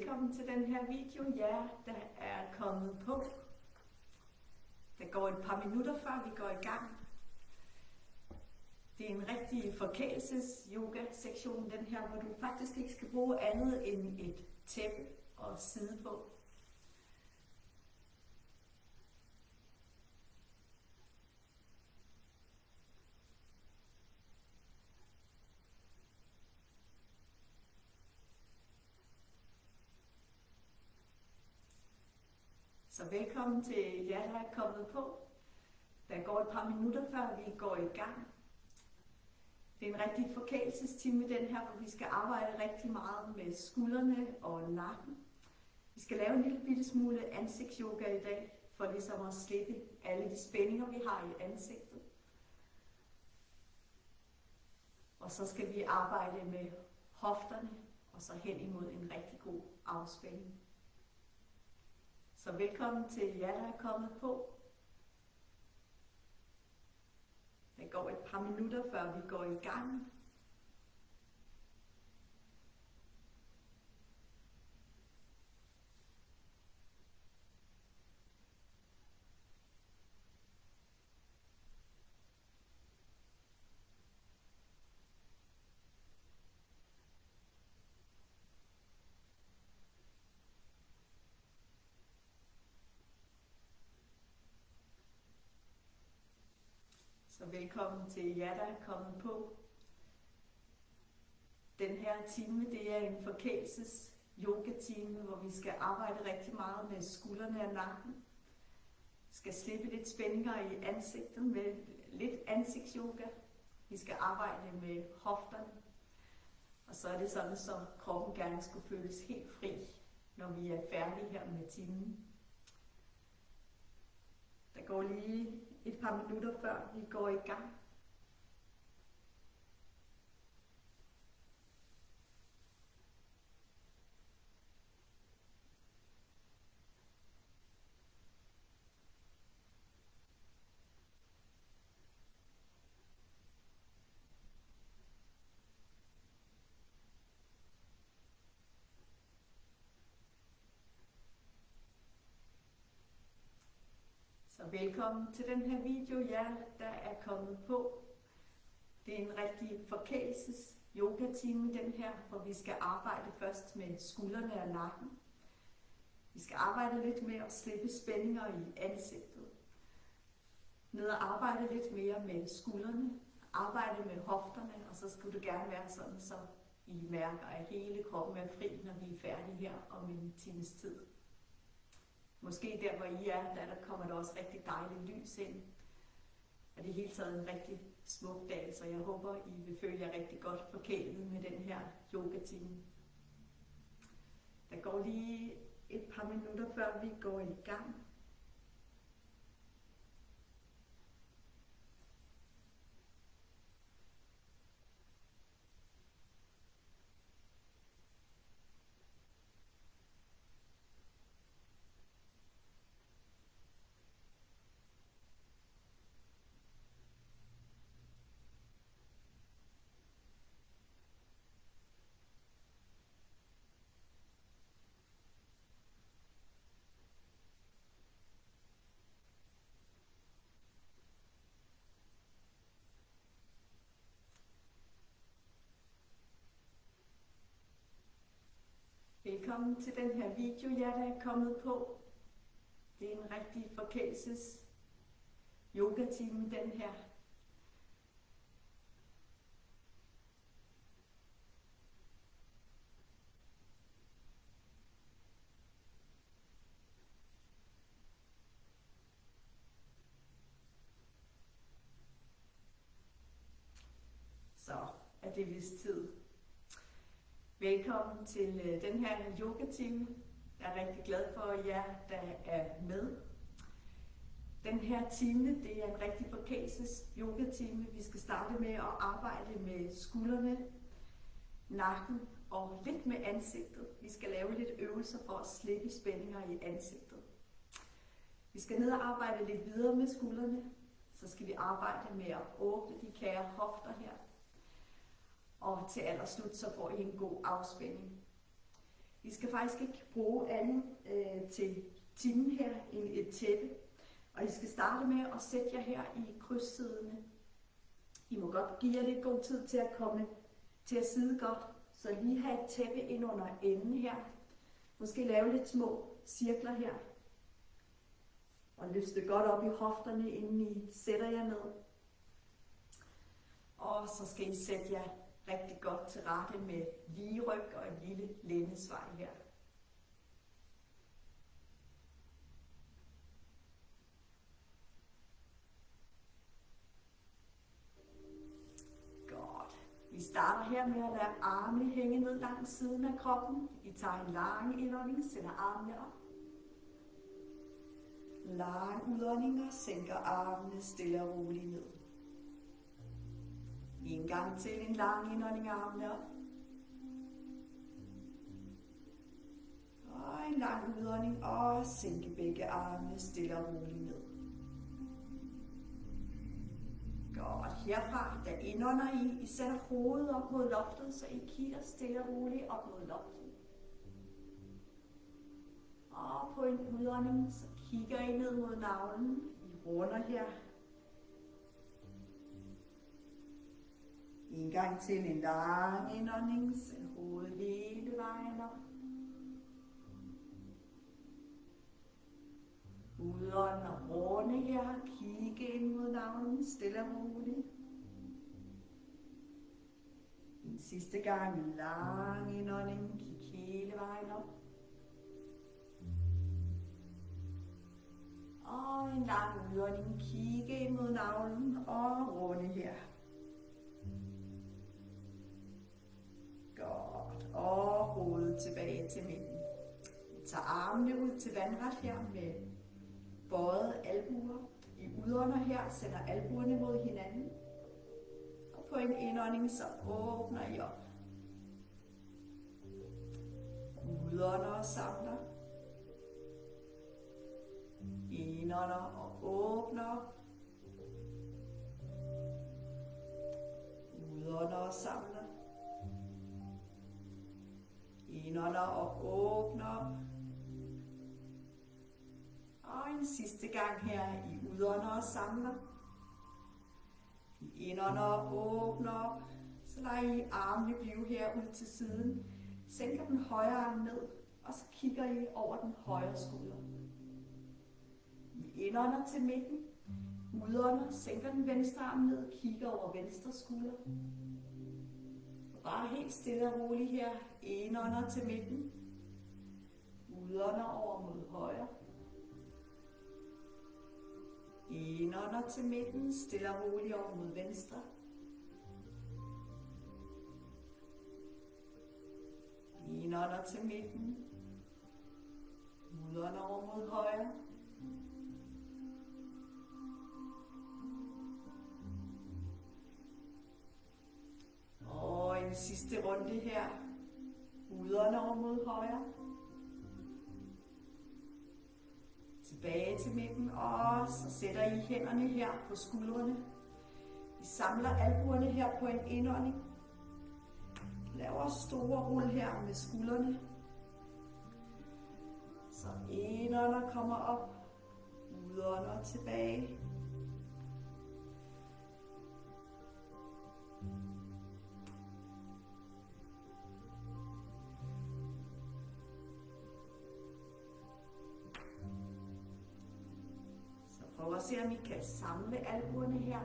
velkommen til den her video, jer der er kommet på. Der går et par minutter før vi går i gang. Det er en rigtig forkælelses-yoga-sektion, den her, hvor du faktisk ikke skal bruge andet end et tæppe og sidde på. Så velkommen til jer, der er kommet på. Der går et par minutter før vi går i gang. Det er en rigtig forkælelsestime den her, hvor vi skal arbejde rigtig meget med skuldrene og nakken. Vi skal lave en lille bitte smule ansigtsyoga i dag, for ligesom at slippe alle de spændinger, vi har i ansigtet. Og så skal vi arbejde med hofterne, og så hen imod en rigtig god afspænding. Så velkommen til jer, der er kommet på. Der går et par minutter før vi går i gang. Så velkommen til jer, der er kommet på. Den her time, det er en forkælelses-yoga-time, hvor vi skal arbejde rigtig meget med skuldrene og nakken. Vi skal slippe lidt spændinger i ansigtet med lidt ansigtsyoga. Vi skal arbejde med hofterne. Og så er det sådan, så kroppen gerne skulle føles helt fri, når vi er færdige her med timen. Der går lige et par minutter før vi går i gang. Så velkommen til den her video, jer der er kommet på. Det er en rigtig forkælelses-yoga-time den her, hvor vi skal arbejde først med skuldrene og nakken. Vi skal arbejde lidt med at slippe spændinger i ansigtet. Ned og arbejde lidt mere med skuldrene, arbejde med hofterne, og så skulle det gerne være sådan, så I mærker, at hele kroppen er fri, når vi er færdige her om en times tid. Måske der, hvor I er, der kommer der også rigtig dejligt lys ind. Og det er hele taget en rigtig smuk dag, så jeg håber, I vil føle jer rigtig godt forkælet med den her yoga-time. Der går lige et par minutter, før vi går i gang. Velkommen til den her video, jer der er kommet på. Det er en rigtig forkælelses-yoga-time den her. Så er det vist tid. Velkommen til den her yoga-time. Jeg er rigtig glad for jer, der er med. Den her time, det er en rigtig forkælelses-yoga-time. Vi skal starte med at arbejde med skuldrene, nakken og lidt med ansigtet. Vi skal lave lidt øvelser for at slippe spændinger i ansigtet. Vi skal ned og arbejde lidt videre med skuldrene. Så skal vi arbejde med at åbne de kære hofter her. Og til allerslut så får I en god afspænding. Vi skal faktisk ikke bruge andet til timen her end et tæppe. Og I skal starte med at sætte jer her i krydssiddende. I må godt give jer lidt god tid til at komme til at sidde godt. Så lige have et tæppe ind under enden her. Måske lave lidt små cirkler her. Og løfte godt op i hofterne, inden I sætter jer ned. Og så skal I sætte jer rigtig godt til rette med lige ryg og en lille lændesvej her. Godt. Vi starter her med at lade armene hænge ned langs siden af kroppen. I tager en lang indånding, sætter armene op. Lang udånding og sænker armene stille og roligt ned. En gang til en lang indånding, armene op. Og en lang udånding og sænke begge armene stille og roligt ned. Godt. Herfra, der indånder I sætter hovedet op mod loftet, så I kigger stille og roligt op mod loftet. Og på en udånding, så kigger I ned mod navlen. I runder her. En gang til en lang indånding, send hovedet hele vejen op. Udånd og runde her, kigge ind mod navlen, stille og roligt. En sidste gang en lang indånding, kig hele vejen op. Og en lang udånding, kigge ind mod navlen og runde her. Godt. Og hovedet tilbage til midten. Vi tager armene ud til vandret her med bøjede albuer. I udånder her, sætter albuerne mod hinanden. Og på en indånding, så åbner I op. Udånder og samler. Indånder og åbner op. Udånder og samler. Indånder og åbner op. Og en sidste gang her i udånder og samler. I indånder og åbner op. Så lader I armene blive her ud til siden. Sænker den højre arm ned, og så kigger I over den højre skulder. I indånder til midten. Udånder, sænker den venstre arm ned, kigger over venstre skulder. Bare helt stille og roligt her. Indånder til midten. Udånder over mod højre. Indånder til midten. Stille og roligt over mod venstre. Indånder til midten. Udånder over mod højre. Og en sidste runde her. Udånder over mod højre. Tilbage til midten, og så sætter I hænderne her på skuldrene. I samler albuerne her på en indånding. Laver store rul her med skuldrene. Så indånder kommer op, udånder tilbage. Prøv at se, om I kan samle albuerne her,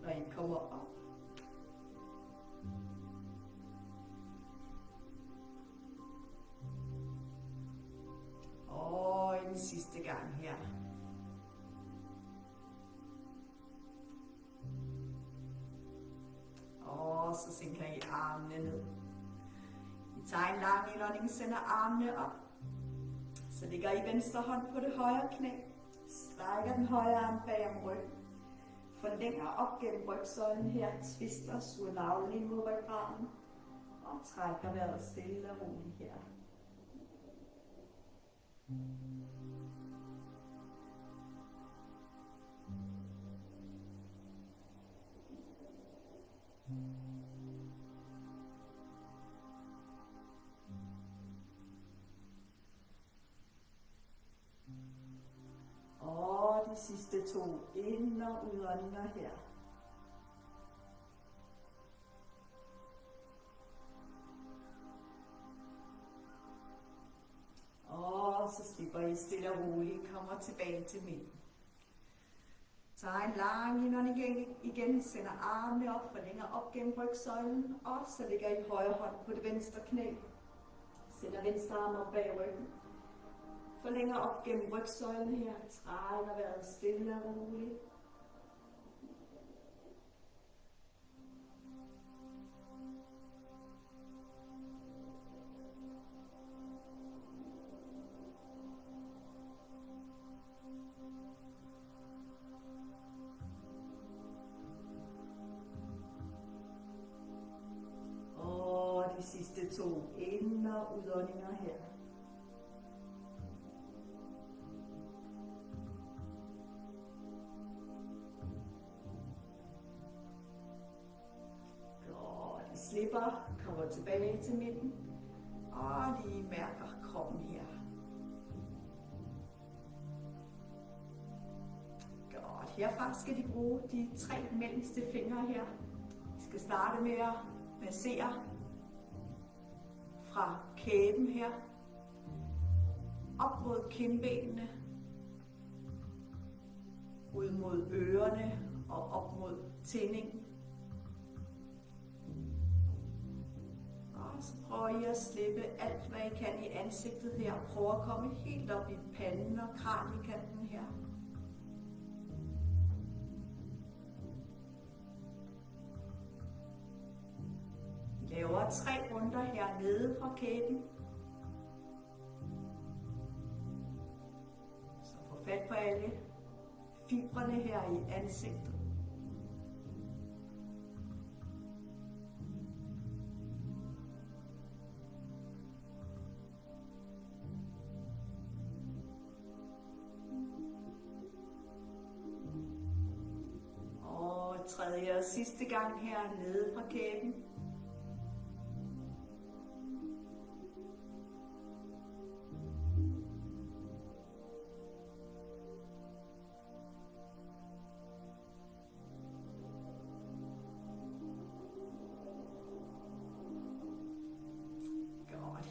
når I kommer op. Og en sidste gang her. Og så sænker I armene ned. I tager en lang indånding, sender armene op. Så lægger I venstre hånd på det højre knæ. Strækker den højre arm bag om ryggen. Forlænger op gennem rygsøjlen her. Twister, suger navlen ind mod ryggraden. Og trækker vejret stille og roligt her. sidste 2 ind- og udåndinger her. Og så slipper I stille og roligt, kommer tilbage til midten. Tag en lang indånding igen, sender armene op, forlænger op gennem rygsøjlen, og så lægger I højre hånd på det venstre knæ. Sætter venstre arm op bag ryggen. Forlænger op gennem rygsøjlen her, trækker vejret stille og roligt. De sidste 2 ind- og udåndinger her. Godt, I slipper, kommer tilbage til midten, og lige mærker kroppen her. Godt, herfra skal de bruge de 3 mellemste fingre her. Vi skal starte med at massere fra kæben her, op mod kindbenene, ud mod ørerne og op mod tændingen. Og så prøver I at slippe alt, hvad I kan i ansigtet her. Prøv at komme helt op i panden og kraniekanten her. Laver 3 runder hernede fra kæben. Så få fat på alle fibrene her i ansigtet. Og tredje og sidste gang hernede fra kæben.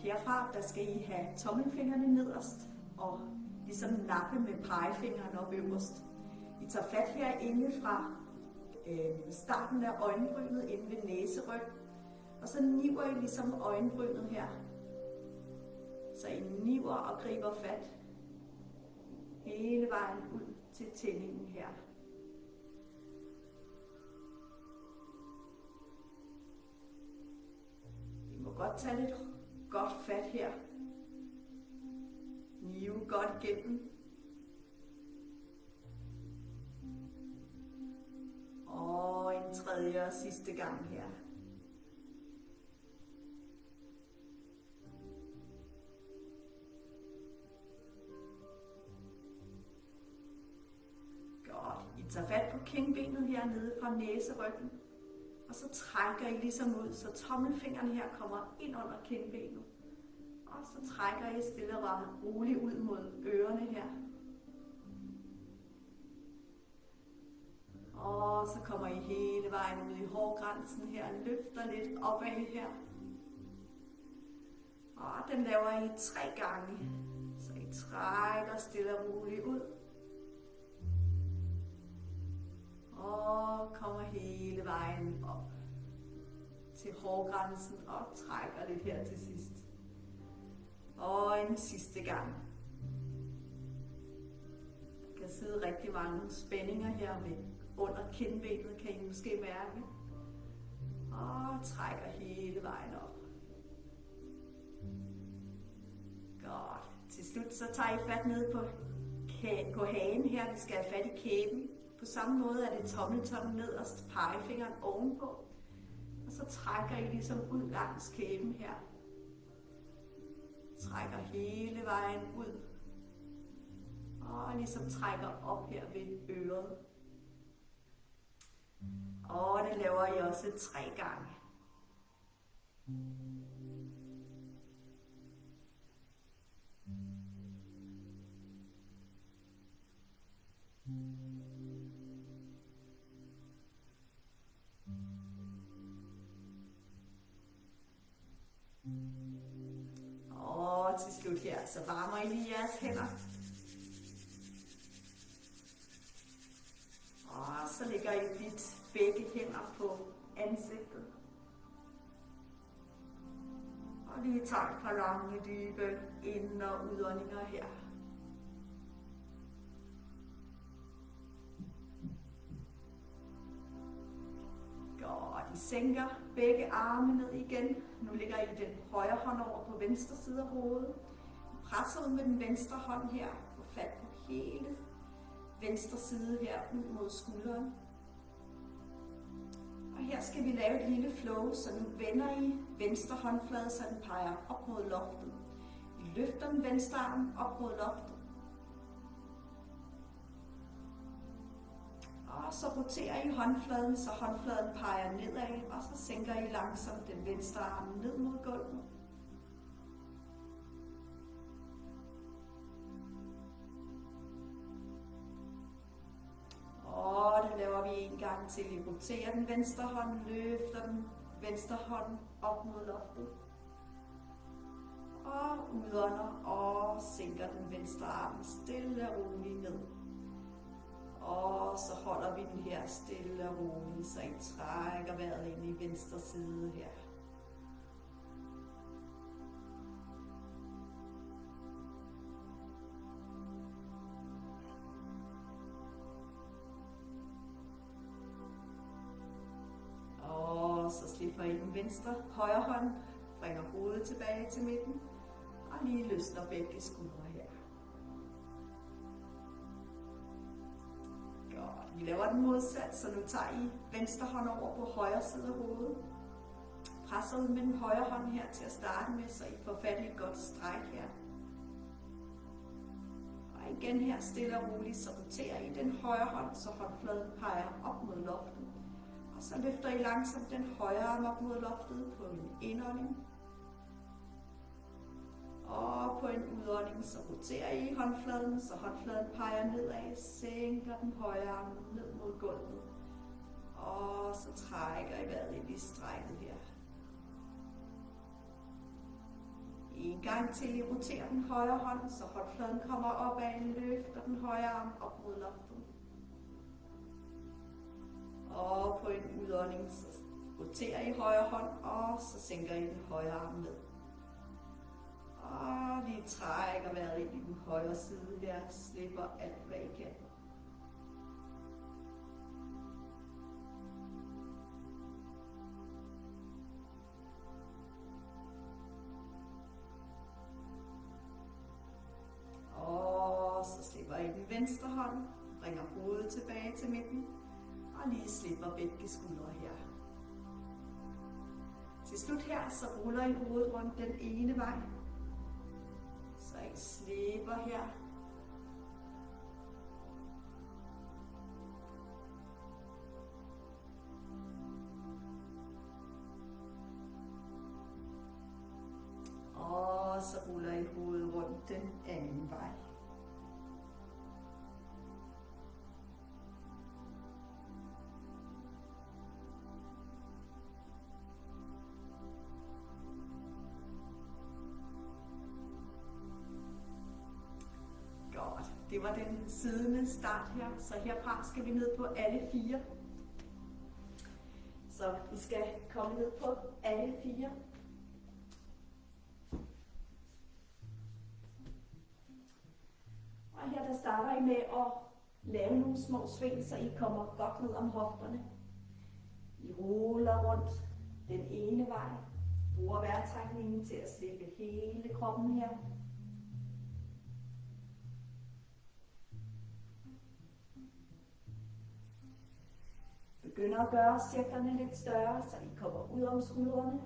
Herfra der skal I have tommelfingrene nederst og ligesom nappe med pegefingeren op øverst. I tager fat herinde fra starten af øjenbrynet inde ved næseryg, og så niver I ligesom øjenbrynet her. Så I niver og griber fat hele vejen ud til tændingen her. I må godt tage lidt godt fat her. Nive godt igennem. Og en tredje og sidste gang her. Godt. I tager fat på kindbenet hernede fra næseryggen. Og så trækker I ligesom ud, så tommelfingrene her kommer ind under kindbenet. Og så trækker I stille og roligt ud mod ørerne her. Og så kommer I hele vejen ud i hårgrænsen her, løfter lidt opad her. Og den laver I 3 gange. Så I trækker stille og roligt ud. Og kommer hele vejen op til hårgrænsen og trækker lidt her til sidst. Og en sidste gang. Der kan sidde rigtig mange spændinger her med under kindbenet, kan I måske mærke. Og trækker hele vejen op. Godt. Til slut så tager I fat ned på hagen her. Vi skal have fat i kæben. På samme måde er det tommeltotten nederst, pegefingeren ovenpå. Og så trækker I ligesom ud langs kæben her. Trækker hele vejen ud. Og ligesom trækker op her ved øret. Og det laver I også 3 gange. så varmer I lige jeres hænder. Og så lægger I blidt begge hænder på ansigtet. Og lige tager et par lange, dybe ind- og udåndinger her. Godt, I sænker begge arme ned igen. Nu lægger I den højre hånd over på venstre side af hovedet. Presser ud med den venstre hånd her. Få fat på hele venstre side her ud mod skulderen. Og her skal vi lave et lille flow, så nu vender I venstre håndflade, så den peger op mod loftet. I løfter den venstre arm op mod loftet. Og så roterer I håndfladen, så håndfladen peger nedad, og så sænker I langsomt den venstre arm ned mod gulvet. Og det laver vi en gang til. I roterer den venstre hånd, løfter den venstre hånd op mod loftet. Og udånder og sænker den venstre arm stille og roligt ned. Og så holder vi den her stille og roligt, så I trækker vejret ind i venstre side her. Og så slipper I den højre hånd, bringer hovedet tilbage til midten, og lige løsner begge skuldre her. Godt, vi laver den modsat, så nu tager I venstre hånd over på højre side af hovedet. Presser ud med den højre hånd her til at starte med, så I får fat i et godt stræk her. Og igen her stille og roligt, så roterer I den højre hånd, så håndfladen peger op mod loftet. Og så løfter I langsomt den højre arm op mod loftet på en indånding. Og på en udånding, så roterer I håndfladen, så håndfladen peger nedad, sænker den højre arm ned mod gulvet. Og så trækker I vejret ind i strækket her. En gang til I roterer den højre hånd, så håndfladen kommer opad, løfter den højre arm op mod loftet. Og på en udånding, så roterer I højre hånd, og så sænker I den højre arm ned. Og vi trækker vejret ind i den højre side her, slipper alt hvad I kan. Og så slipper I den venstre hånd, bringer hovedet tilbage til midten, og lige slipper begge skuldre her. Til slut her, så ruller I hovedet rundt den ene vej. Så I slipper her. Og så ruller I hovedet rundt den anden vej. Det var den siddende start her, så herfra skal vi ned på alle fire. Så vi skal komme ned på alle fire. Og her der starter I med at lave nogle små sving, så I kommer godt ned om hofterne. I ruller rundt den ene vej, bruger vejrtrækningen til at slippe hele kroppen her. Begynder at gøre cirklerne lidt større, så I kommer ud om skuldrene.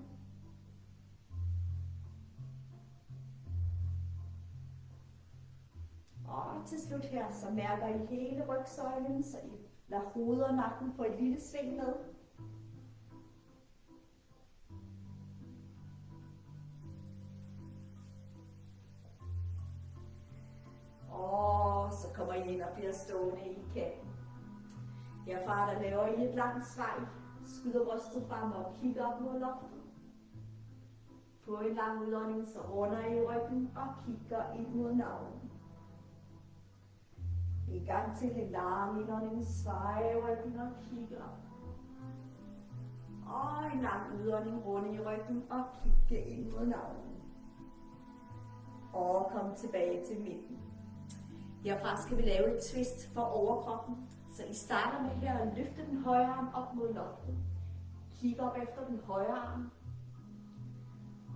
Og til slut her, så mærker I hele rygsøjlen, så I lader hovedet og nakken få et lille sving med. Og så kommer I ind og bliver stående i kanten. Herfra der laver I et langt svej, skyder brystet frem og kigger op mod loftet. På en lang udånding, så runder I ryggen og kigger ind mod navlen. En gang til en lang indånding, svejer I ryggen og kigger op. Og en lang udånding, runde i ryggen og kigge ind mod navlen. Og kom tilbage til midten. Herfra skal vi lave et twist for overkroppen. Så I starter med her at løfte den højre arm op mod loftet. Kig op efter den højre arm.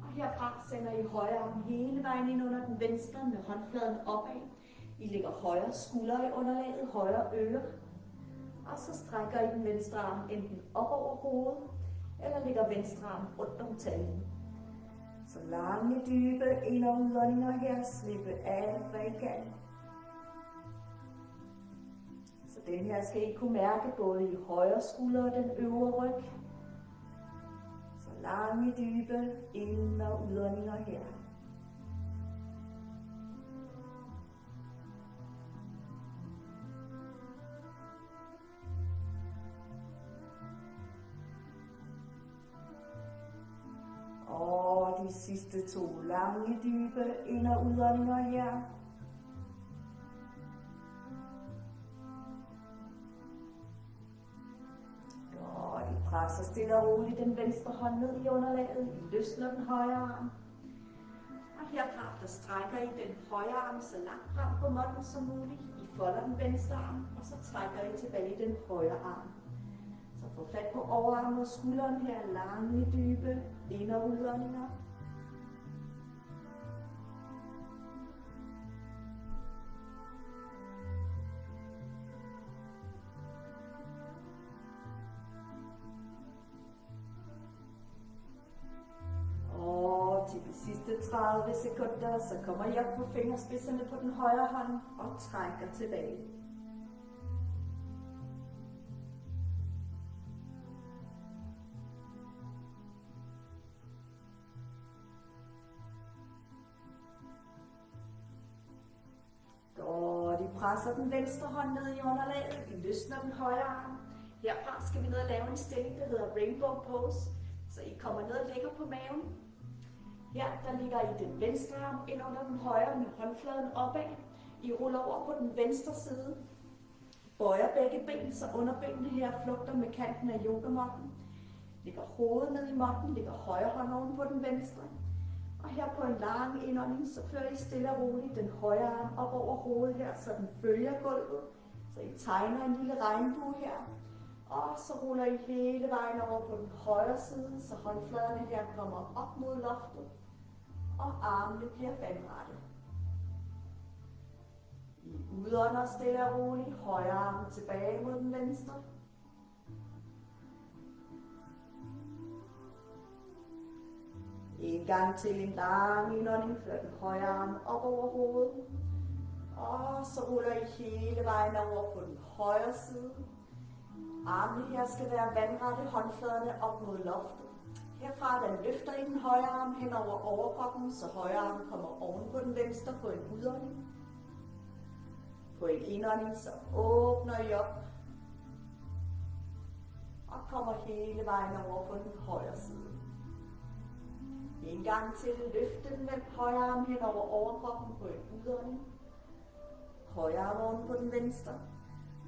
Og herfra sender I højre arm hele vejen ind under den venstre med håndfladen opad. I lægger højre skulder i underlaget, højre øre. Og så strækker I den venstre arm enten op over hovedet, eller lægger venstre arm rundt om taljen. Så lange, dybe ind- og udåndinger her. Slippe alt, hvad I kan. Så den her skal I kunne mærke både i højre skulder og den øvre ryg. Så lange, dybe ind- og udåndinger her. Og de sidste 2 lange, dybe ind- og udåndinger her. Og I presser stille og roligt den venstre hånd ned i underlaget. I løsner den højre arm. Og herfra der strækker I den højre arm så langt frem på måtten som muligt. I folder den venstre arm, og så trækker I tilbage den højre arm. Så få fat på overarmen og skulderen her. Lange, dybe ind- og udåndinger. Og til de sidste 30 sekunder, så kommer I op på fingerspidserne på den højre hånd og trækker tilbage. Og de presser den venstre hånd ned i underlaget. I løsner den højre arm. Herfra skal vi ned og lave en stilling, der hedder Rainbow Pose. Så I kommer ned og ligger på maven. Her der ligger I den venstre arm ind under den højre med håndfladen opad. I ruller over på den venstre side. Bøjer begge ben, så underbenene her flugter med kanten af yogamåtten. Ligger hovedet ned i måtten, ligger højre hånd oven på den venstre. Og her på en lang indånding, så fører I stille og roligt den højre arm op over hovedet her, så den følger gulvet. Så I tegner en lille regnbue her. Og så ruller I hele vejen over på den højre side, så håndfladerne her kommer op mod loftet. Og armene bliver vandrette. I udånder stille og roligt, højre arm tilbage mod den venstre. En gang til en lang indånding, før den højre arm op over hovedet. Og så ruller I hele vejen over på den højre side. Armene her skal være vandrette, håndfladerne op mod loftet. Herfra den løfter I den højre arm hen over overkroppen, så højre arm kommer oven på den venstre på en udånding. På en indånding, så åbner I op. Og kommer hele vejen over på den højre side. En gang til, løfte den højre arm hen over overkroppen på en udånding. Højre arm oven på den venstre.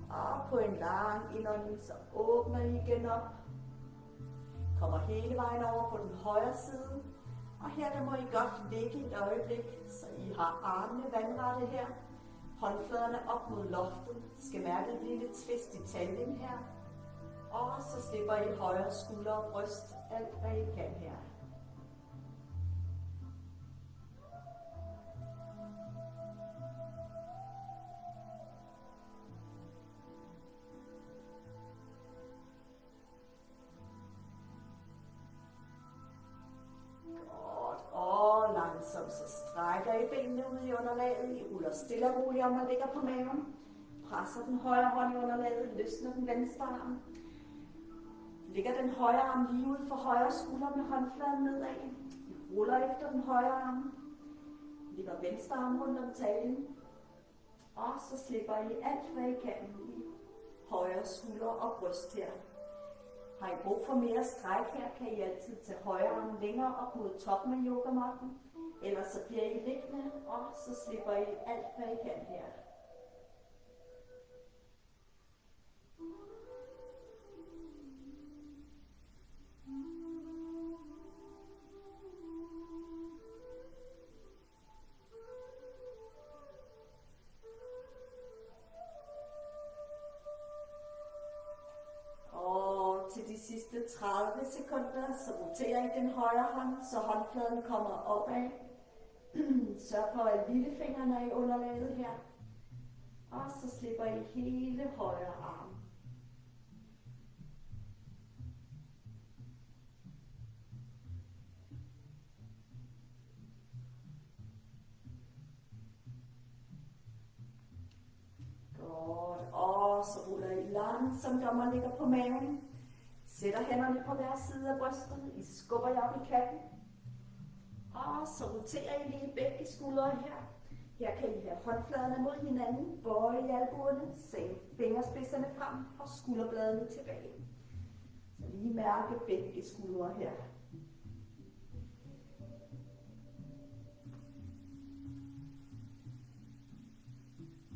Og på en lang indånding, så åbner I igen op. Kommer hele vejen over på den højre side. Og her der må I godt ligge et øjeblik, så I har armene vandrette her. Håndfladerne op mod loftet. Skal mærke et lille twist i taljen her. Og så slipper I højre skulder og bryst, alt hvad I kan her. Så strækker I benene ud i underlaget. I ruller stille og roligt om og ligger på maven. Presser den højre hånd i underlaget. Løsner den venstre arm. Lægger den højre arm lige ud for højre skulder med håndfladen nedad. I ruller efter den højre arm. Lægger venstre arm rundt om taljen. Og så slipper I alt hvad I kan i højre skulder og bryst her. Har I brug for mere stræk her, kan I altid tage højre arm længere op mod toppen af yogamatten. Ellers så bliver I liggende, og så slipper I alt, hvad I kan her. Til de sidste 30 sekunder, så roterer I den højre hånd, så håndfladen kommer opad. Sørg for, at lillefingrene er i underlaget her. Og så slipper I hele højre arm. Godt. Og så ruller I langsomt om og ligger på maven. Sætter hænderne på hver side af brystet. I skubber jer op i katten. Og så roterer I lige begge skuldre her. Her kan I have håndfladerne mod hinanden. Bøje i albuerne. Sænk fingerspidserne frem og skulderbladene tilbage. Så lige mærke begge skuldre her.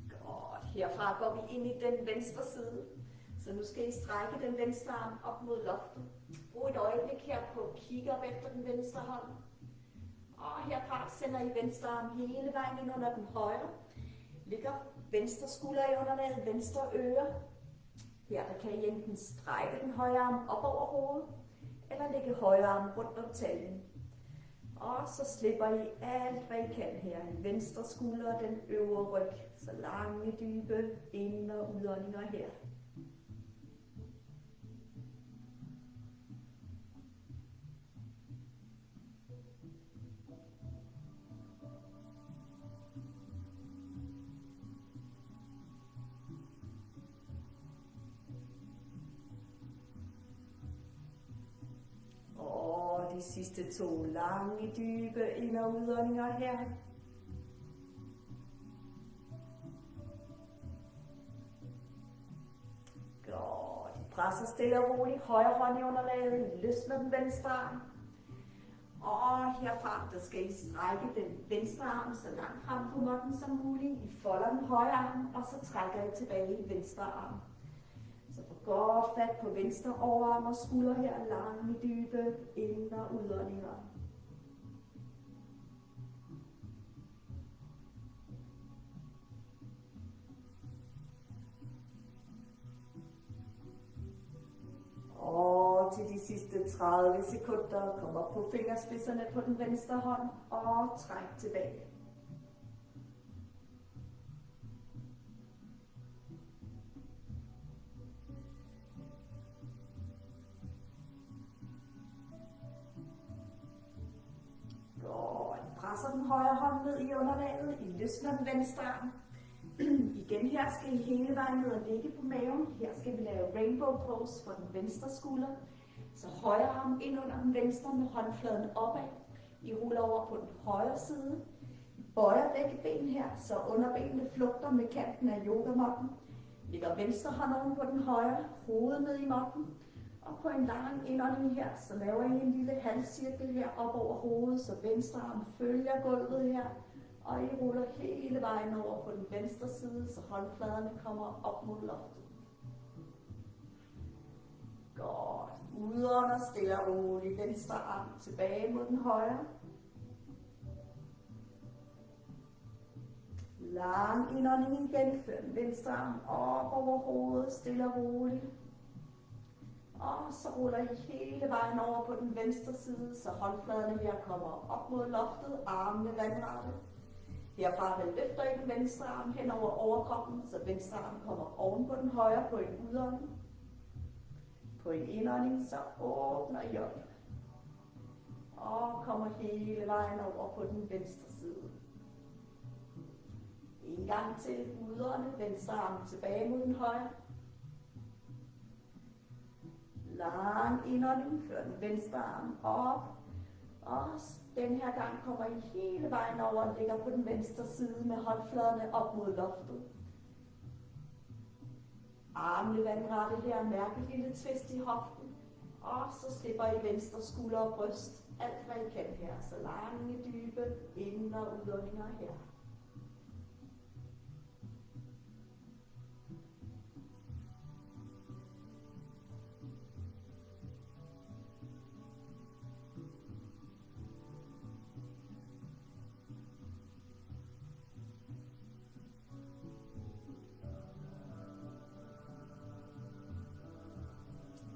Godt. Herfra går vi ind i den venstre side. Så nu skal I strække den venstre arm op mod loftet. Brug et øjeblik her på at kigge op efter den venstre hånd. Og herfra sender I venstre arm hele vejen ind under den højre. Ligger venstre skulder i underlaget, venstre øre. Her der kan I enten strække den højre arm op over hovedet, eller lægge højre arm rundt om taljen. Og så slipper I alt, hvad I kan her. Venstre skulder, den øvre ryg. Så lange, dybe ind- og udåndinger her. De sidste 2 lange, dybe ind- og udåndinger her. Godt. I presser stille og roligt. Højre hånd i underlaget. Løsner den venstre arm. Og herfra der skal I strække den venstre arm så langt frem på måtten som muligt. I folder den højre arm, og så trækker I tilbage i venstre arm. Så få godt fat på venstre overarm og skulder her, lange, dybe ind- og udåndinger. Og til de sidste 30 sekunder, kom op på fingerspidserne på den venstre hånd og træk tilbage. Presser den højre hånd ned i underlaget. I løsner den venstre arm. Igen her skal I hele vejen ned og ligge på maven. Her skal vi lave rainbow pose for den venstre skulder. Så højre arm ind under den venstre med håndfladen opad. I ruller over på den højre side. Bøjer begge ben her, så underbenene flugter med kanten af yogamatten. Lægger venstre hånd oven på den højre, hovedet ned i matten. Og på en lang indånding her, så laver I en lille halvcirkel her op over hovedet, så venstre arm følger gulvet her. Og I ruller hele vejen over på den venstre side, så håndfladerne kommer op mod loftet. Godt. Udånder stille og roligt. Venstre arm tilbage mod den højre. Lang indånding igen. Før den venstre arm op over hovedet, stille og roligt. Og så ruller I hele vejen over på den venstre side, så håndfladerne her kommer op mod loftet, armene vandrette. Herfra der løfter I den venstre arm hen over overkroppen, så venstre arm kommer oven på den højre på en udånding. På en indånding, så åbner I op. Og kommer hele vejen over på den venstre side. En gang til udånde, venstre arm tilbage mod den højre. Lang indånding, før den venstre arm op. Og den her gang kommer I hele vejen over og ligger på den venstre side med håndfladerne op mod loftet. Armene vandrette her, mærke et lille twist i hoften. Og så slipper I venstre skulder og bryst. Alt hvad I kan her. Så lange, dybe ind- og udåndinger her.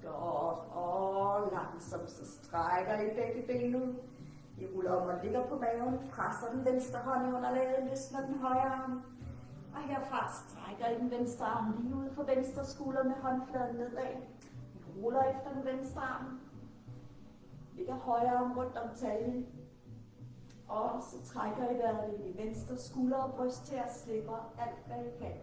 Godt, og langsomt så strækker I begge ben ud. I ruller om og ligger på maven, presser den venstre hånd i underlaget, løsner den højre arm. Og herfra strækker I den venstre arm lige ud for venstre skulder med håndfladen nedad. I ruller efter den venstre arm. Ligger højre arm rundt om taljen. Og så trækker I vejret ind i venstre skulder og bryst til at slippe alt hvad I kan.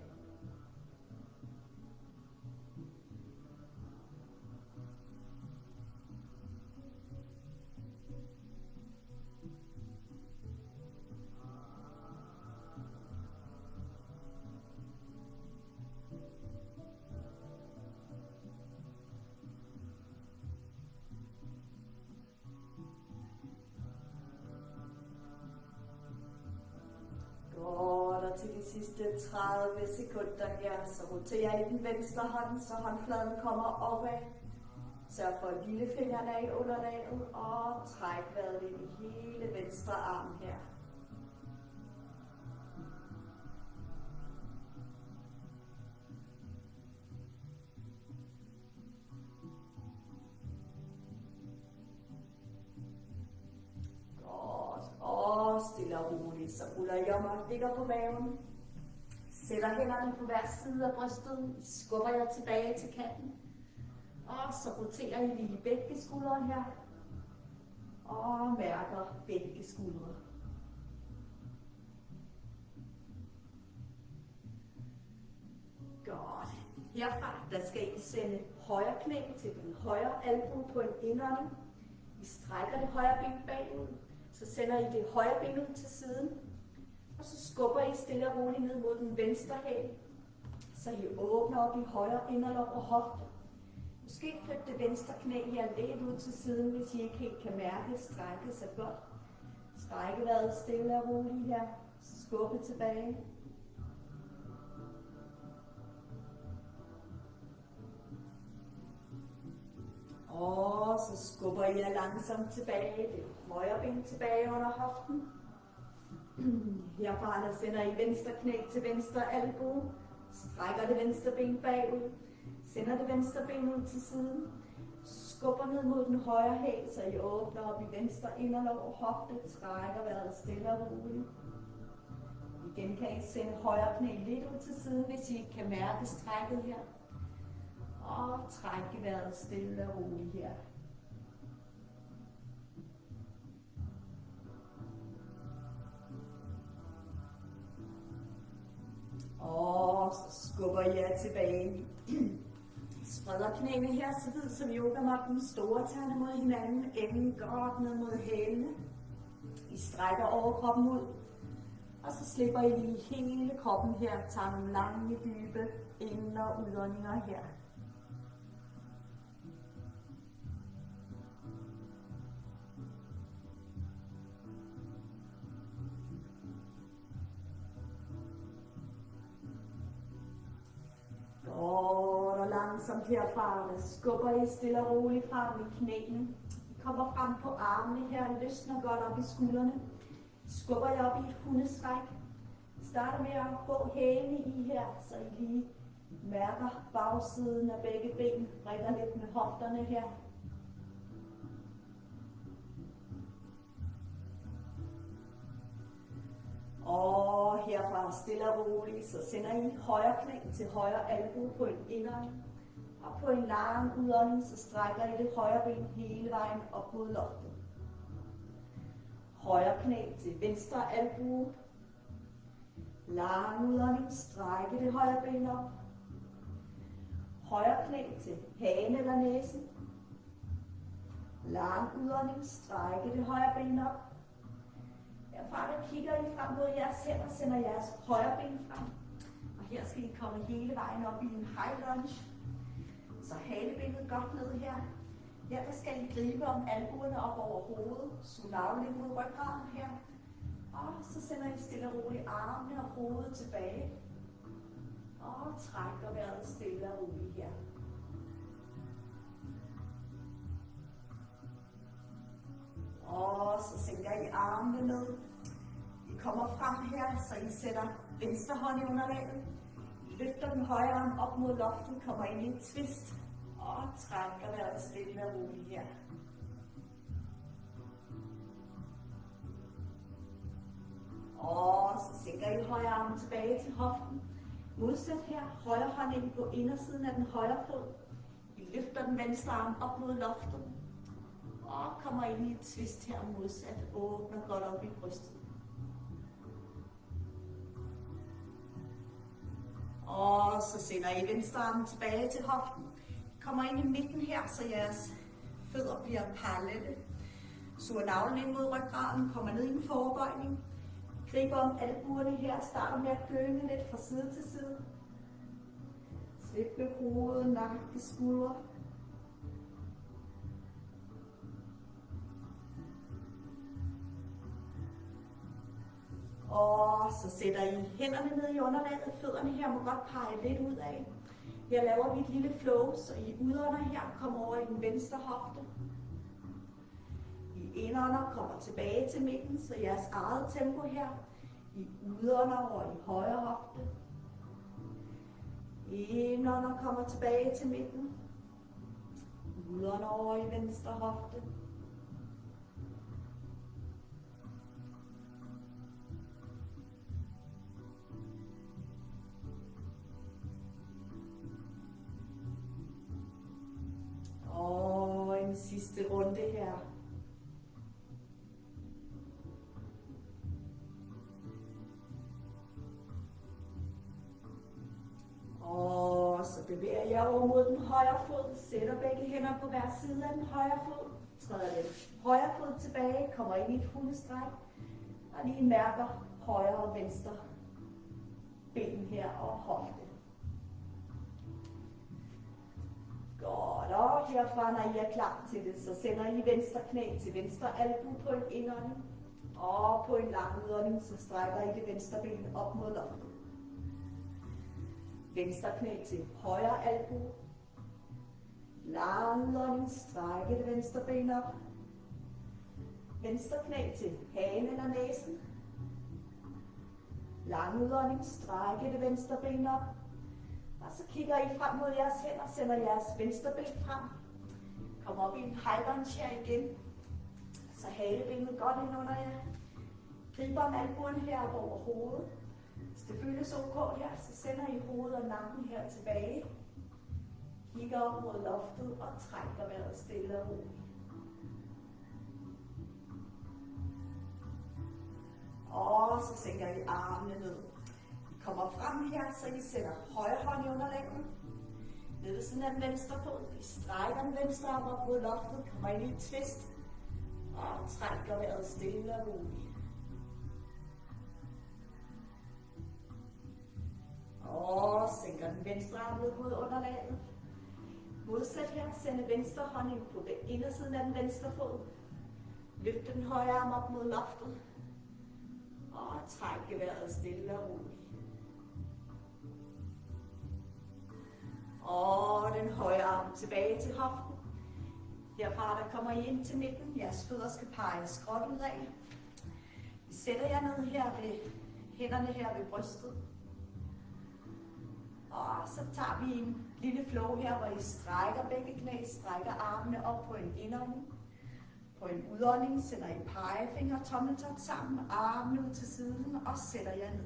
Og til de sidste 30 sekunder her, så roterer I den venstre hånd, så håndfladen kommer opad. Sørg for at lillefingeren af under laget, og træk vejret ind i hele venstre arm her. Stille og roligt, så ruller I om og ligger på maven. Sætter hænderne på hver side af brystet. Skubber jer tilbage til kanten. Og så roterer I lige begge skuldre her. Og mærker begge skuldre. Godt. Herfra der skal I sende højre knæ til den højre albue på en indånding. I strækker det højre ben bagud. Så sender I det højre ben ud til siden, og så skubber I stille og roligt ned mod den venstre hæl, så I åbner op i højre inderlov og hofte. Måske flyt det venstre knæ her lidt ud til siden, hvis I ikke helt kan mærke strækket så godt. Strække vejret stille og roligt her, skubbe tilbage. Og så skubber I jer langsomt tilbage, det højre ben tilbage under hoften. Herfra der sender I venstre knæ til venstre albue, strækker det venstre ben bagud, sender det venstre ben ud til siden, skubber ned mod den højre hæl, så I åbner op i venstre inderlov og hofte, trækker vejret stille og roligt. Igen kan I sende højre knæ lidt ud til siden, hvis I ikke kan mærke strækket her. Og træk vejret stille og roligt her. Og så skubber I jer tilbage. Spreder knæene her så vidt som yogamatten, store tæerne mod hinanden, enden godt ned mod hælene. I strækker overkroppen ud, og så slipper I lige hele kroppen her, tager nogle lange, dybe ind- og udåndinger her. Og langsomt herfra, skubber I stille og roligt frem i knæene. I kommer frem på armene her, løsner godt op i skuldrene. Skubber I op i et hundestræk. Starter med at gå hælene i her, så I lige mærker bagsiden af begge ben. Brækker lidt med hofterne her. Og herfra stille og roligt, så sender I højre knæ til højre albue på en indånding. Og på en lang udånding, så strækker I det højre ben hele vejen op mod loftet. Højre knæ til venstre albue. Lang udånding, strække det højre ben op. Højre knæ til hagen eller næsen. Lang udånding, strække det højre ben op. Herfra der kigger I frem mod jeres hænder, sender jeres højre ben frem. Og her skal I komme hele vejen op i en high lunge. Så halebenet godt ned her. Ja, der skal I gribe om albuerne op over hovedet, suge navlen mod ryggraden her. Og så sender I stille og roligt armene og hovedet tilbage. Og trækker vejret stille og roligt her. Og så sænker I armene ned. I kommer frem her, så I sætter venstre hånd i underlaget. I løfter den højre arm op mod loftet, kommer ind i et twist. Og trækker vejret stille og roligt her. Og så sænker I højre arm tilbage til hoften. Modsat her, højre hånd ind på indersiden af den højre fod. I løfter den venstre arm op mod loftet. Og kommer ind i et twist her modsat. Åbner godt op i brystet. Og så sender I venstre arm tilbage til hoften. Kommer ind i midten her, så jeres fødder bliver parallelle. Suger navlen ind mod ryggraden, kommer ned i en forbøjning. Griber om albuerne her, starter med at gøne lidt fra side til side. Slippe hovedet, nakke, skuldre. Og så sætter I hænderne ned i underlaget. Fødderne her må godt pege lidt ud af. Her laver vi et lille flow, så I udånder her, kommer over i den venstre hofte. I indånder kommer tilbage til midten, så jeres eget tempo her. I udånder over i højre hofte. Indånder kommer tilbage til midten. Udånder over i venstre hofte. Og en sidste runde her. Og så bevæger jeg over mod den højre fod, sætter begge hænder på hver side af den højre fod, træder den højre fod tilbage, kommer ind i et hundestræk, og lige mærker højre og venstre ben her og hofte. Godt, og herfra, når I er klar til det, så sender I venstre knæ til venstre albu på en indånding, og på en lang udånding, så strækker I det venstre ben op mod loftet. Venstre knæ til højre albu. Lang udånding, strække det venstre ben op. Venstre knæ til hagen eller næsen. Lang udånding, strække det venstre ben op. Og så kigger I frem mod jeres hænder, sender jeres venstre ben frem. Kom op i en high lunge her igen. Så halebenet godt ind under jer. Griber om albuerne her op over hovedet. Hvis det føles ok her, så sender I hovedet og nakken her tilbage. Kigger op mod loftet og trækker vejret stille og roligt. Og så sænker I armene ned. I kommer frem her, så I sætter højre hånd i underlægget. Ned ved siden af den venstre fod. I strækker den venstre arm op mod loftet, kommer ind i et twist. Og trækker vejret stille og roligt. Og sænker den venstre arm ned mod underlaget. Modsat her, sende venstre hånd ind på indersiden af den venstre fod. Løfte den højre arm op mod loftet. Og trække vejret stille og roligt. Og den højre arm tilbage til hoften. Herfra der kommer I ind til midten. Jeres fødder skal pege skråt ud af. I sætter jer ned her ved hænderne her ved brystet. Og så tager vi en lille flow her, hvor I strækker begge knæ, strækker armene op på en indånding. På en udånding sender I pegefinger og tommeltot sammen, armene ud til siden og sætter jer ned.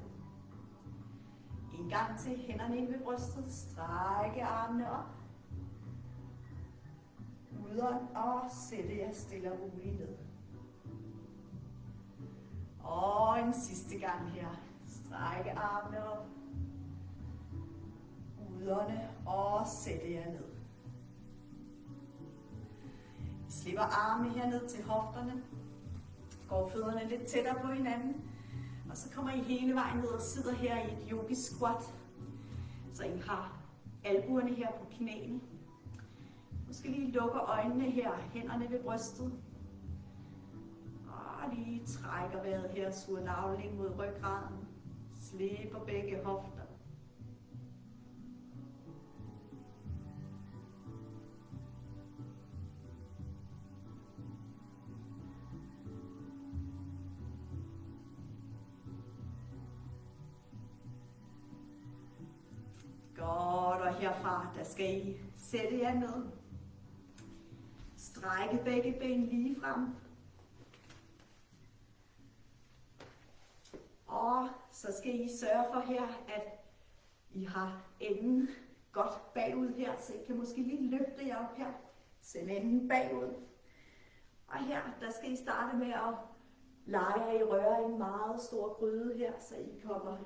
En gang til, hænderne ind ved brystet, strække armene op. Udånd og sætte jer stille og roligt ned. Og en sidste gang her, strække armene op. Udånde og sætte jer ned. I slipper armene herned til hofterne. Går fødderne lidt tættere på hinanden. Og så kommer I hele vejen ned og sidder her i et yogi squat. Så I har albuerne her på knæene. Nu skal I lige lukker øjnene her, hænderne ved brystet. Og lige trækker vejret her, suger navlen mod ryggraden. Slipper begge hofter. Godt, og herfra, der skal I sætte jer ned. Strække begge ben lige frem. Og så skal I sørge for her, at I har enden godt bagud her, så I kan måske lige løfte jer op her. Send enden bagud. Og her, der skal I starte med at lege jer i røre i en meget stor gryde her, så I kommer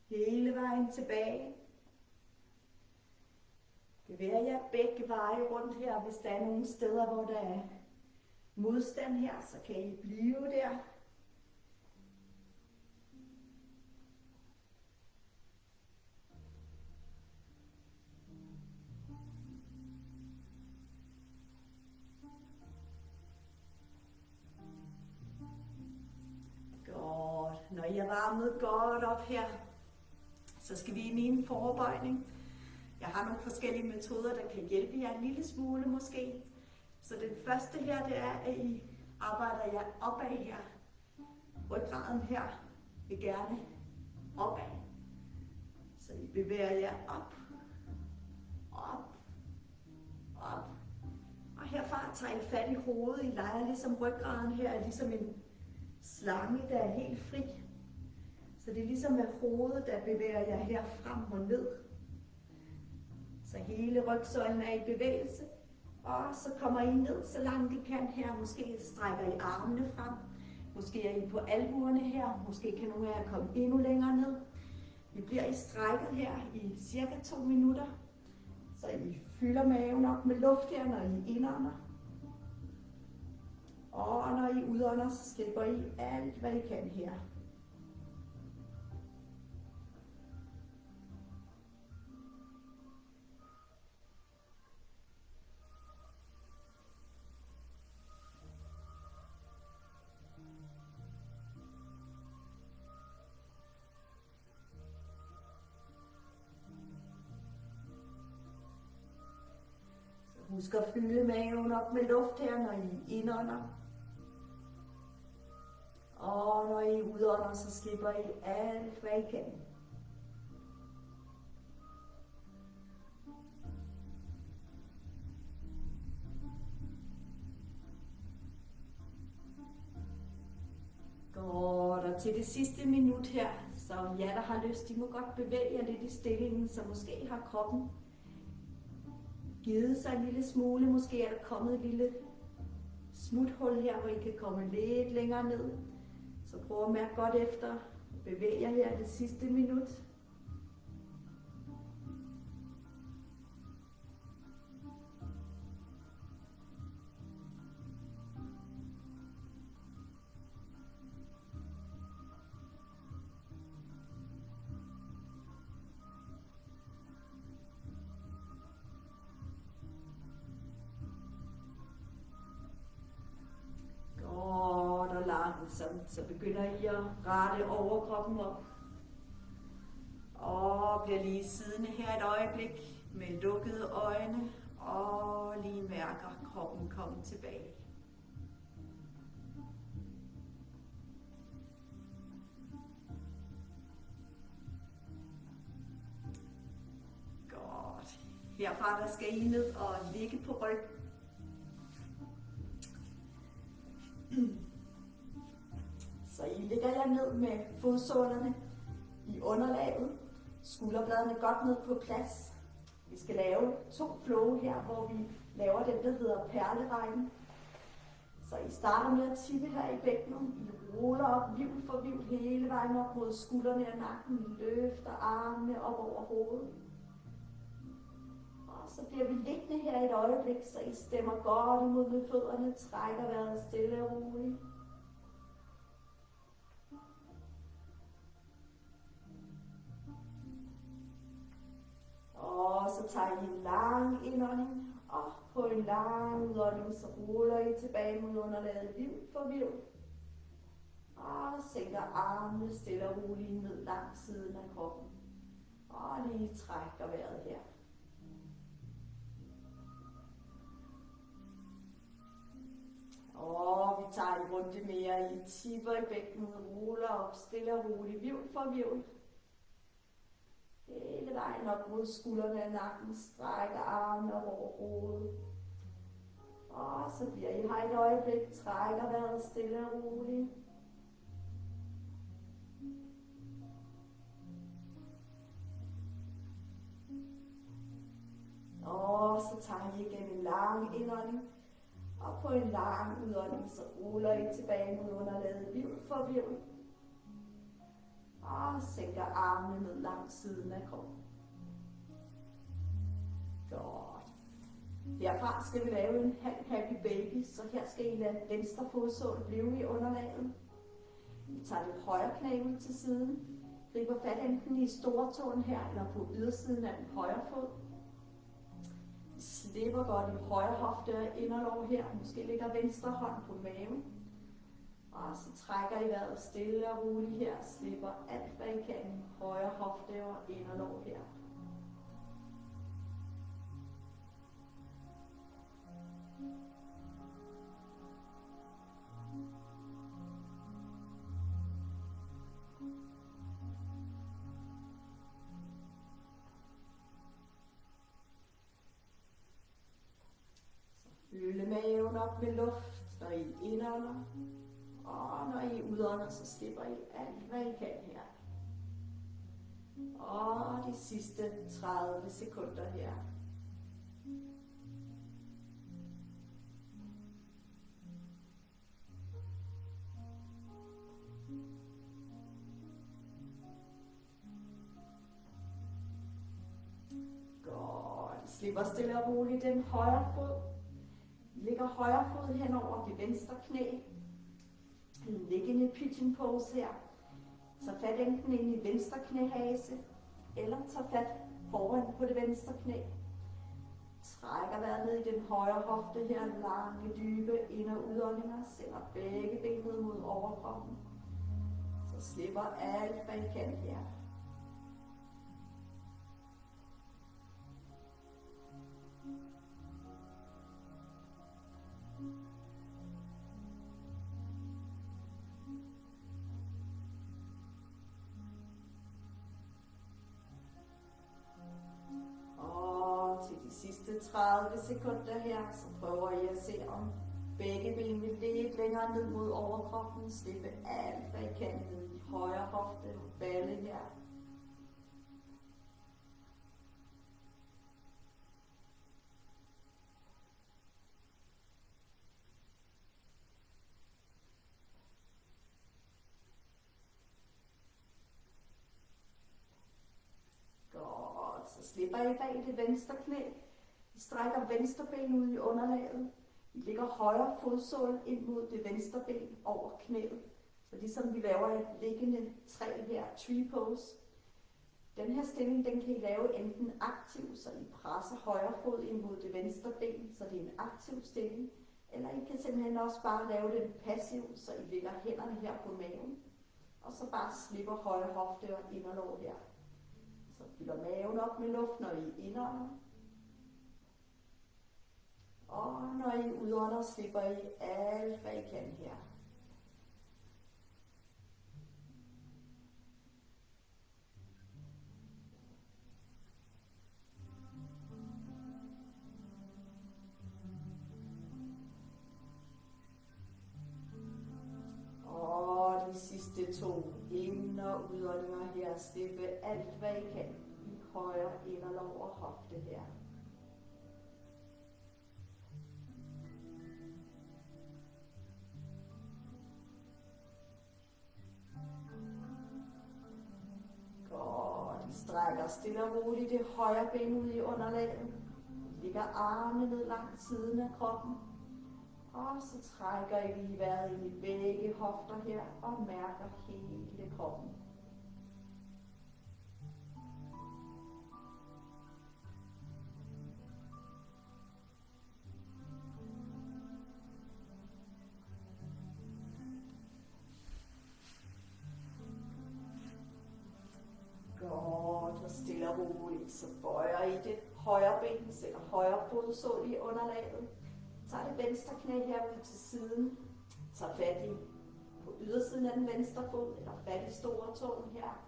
hele vejen tilbage. Bevæger jer begge veje rundt her. Hvis der er nogle steder, hvor der er modstand her, så kan I blive der. Godt. Når I er varmet godt op her, så skal vi ind i en forbøjning. Jeg har nogle forskellige metoder, der kan hjælpe jer en lille smule måske. Så den første her, det er, at I arbejder jer opad her. Ryggraden her vil gerne opad. Så I bevæger jer op, op, op. Og herfra tager I fat i hovedet. I leger ligesom ryggraden her, er ligesom en slange, der er helt fri. Så det er ligesom med hovedet, der bevæger jer her frem og ned. Så hele rygsøjlen er i bevægelse. Og så kommer I ned, så langt I kan her. Måske strækker I armene frem. Måske er I på albuerne her. Måske kan nogle af jer komme endnu længere ned. Vi bliver i strækket her i cirka 2 minutter. Så I fylder maven op med luft her, når I indånder. Og når I udånder, så slipper I alt, hvad I kan her. Husk at fylde maven op med luft her, når I indånder. Og når I udånder, så slipper I alt, hvad I kan. Godt, og til det sidste minut her, så jer, der har lyst, I må godt bevæge jer lidt i stillingen, så måske har kroppen givet sig en lille smule. Måske er der kommet et lille smuthul her, hvor I kan komme lidt længere ned. Så prøv at mærke godt efter. Bevæg jer her det sidste minut. Så begynder I at rette overkroppen op. Og bliver lige siddende her et øjeblik med lukkede øjne. Og lige mærker kroppen komme tilbage. Godt. Herfra der skal I ned og ligge på ryg. Så I ligger jer ned med fodsålerne i underlaget, skulderbladene godt ned på plads. Vi skal lave 2 flow her, hvor vi laver den, der hedder perleregn. Så I starter med at tippe her i bækkenet. I ruller op hvivl for hvivl hele vejen op mod skuldrene og nakken. Løfter armene op over hovedet. Og så bliver vi liggende her et øjeblik, så I stemmer godt imod med fødderne, trækker vejret stille og roligt. Og så tager I en lang indånding, og på en lang udånding, så ruller I tilbage mod underlaget, hvirvel for hvirvel. Og sænker armene stille og roligt ned langs siden af kroppen. Og lige trækker vejret her. Og vi tager en runde mere. I tipper i bækkenet, ruller op stille og roligt, hvirvel for hvirvel. Hele vejen op mod skuldrene af nakken, strækker armene op over hovedet. Og så bliver I her et øjeblik, trækker vejret stille og roligt. Og så tager I igen en lang indånding, og på en lang udånding, så ruller I tilbage mod underlaget, hvirvel for hvirvel. Og sænker armene ned langs siden af kroppen. Godt. Herfra skal vi lave en halv happy baby, så her skal I lade venstre fodsål blive i underlaget. Vi tager det højre knæ ud til siden, griber fat enten i stortåen her, eller på ydersiden af den højre fod. Slipper godt i højre hofte og inderlov her, måske lægger venstre hånd på maven. Og så trækker I vejret stille og roligt her, slipper alt hvad I kan i højre hofte og inderlov her. Fylde maven op med luft, når I indånder. Og når I udånder, så slipper I alt, hvad I kan her. Og de sidste 30 sekunder her. Godt. Slipper stille og roligt den højre fod. Lægger højre fod hen over det venstre knæ. En liggende pigeon pose her. Tag fat enten ind i venstre knæhase, eller tag fat foran på det venstre knæ. Trækker vejret ned i den højre hofte her, lange, dybe ind- og udåndinger. Sender begge ben ned mod overkroppen. Så slipper alt, hvad I kan her. Sidste 30 sekunder her, så prøver I at se om begge ben vil lidt længere ned mod overkroppen, slippe alt hvad I kan ned i højre hofte og balle her. Godt, så slipper I bag det venstre knæ. I strækker venstre ben ud i underlaget. I lægger højre fodsål ind mod det venstre ben over knæet. Så ligesom vi laver et liggende træ her, tree pose. Den her stilling, den kan I lave enten aktiv, så I presser højre fod ind mod det venstre ben, så det er en aktiv stilling. Eller I kan simpelthen også bare lave den passiv, så I lægger hænderne her på maven. Og så bare slipper højre hofte og inderlov her. Så fylder maven op med luft, når I indånder. Og når I udånder, slipper I alt, hvad I kan her. Og de sidste 2 ind- og udåndinger her. Slippe alt, hvad I kan i højre inderlov og hofte her. Strækker stille og roligt det højre ben ud i underlaget. Lægger armene ned langs siden af kroppen. Og så trækker I lige vejret ind i begge hofter her og mærker hele kroppen. Så bøjer I det højre ben, sætter højre fodsål i underlaget. Tager det venstre knæ herud til siden. Tager fat i på ydersiden af den venstre fod, eller fat i store tåen her.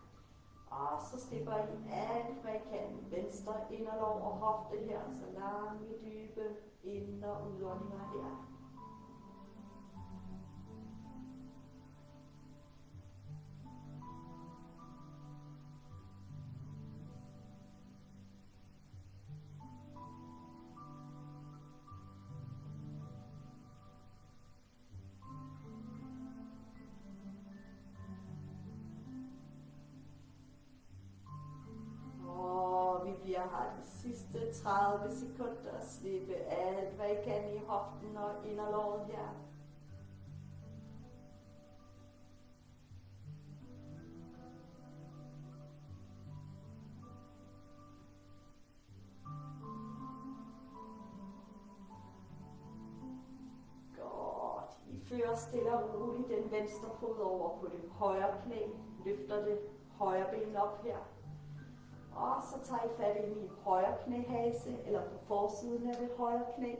Og så slipper I alt, hvad I kan. Venstre inderlov og hofte her, så lange, dybe ind- og udåndinger her. Har de sidste 30 sekunder. Slippe alt, hvad I kan i hoften og inderlåret her. Godt. I fører stille og roligt den venstre fod over på det højre knæ. Løfter det højre ben op her. Og så tager I fat ind i højre knæhase, eller på forsiden af det højre knæ.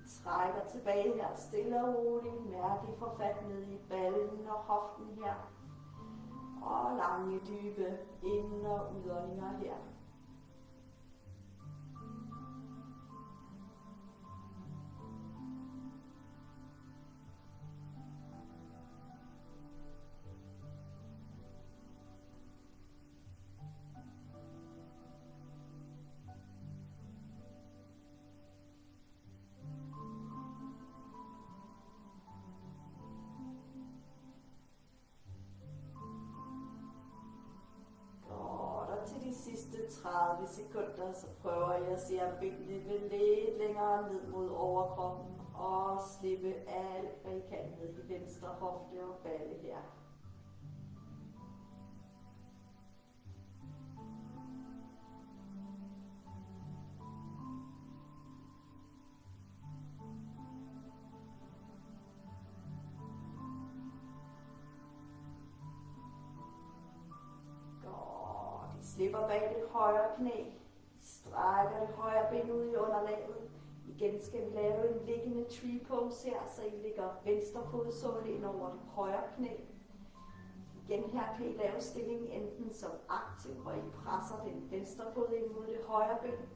Trækker tilbage her, stille og roligt. Mærk I får fat ned i ballen og hoften her. Og lange, dybe ind- og udåndinger her. Sidste 30 sekunder, så prøver jeg at se, om benene vil lidt længere ned mod overkroppen og slippe alt, hvad I kan ned i venstre hofte og balle her. Slipper bag det højre knæ, strækker det højre ben ud i underlaget. Igen skal vi lave en liggende tree pose her, så I lægger venstre fodsål ind over det højre knæ. Igen her kan I lave stillingen enten som aktiv, hvor I presser den venstre fod ind mod det højre ben,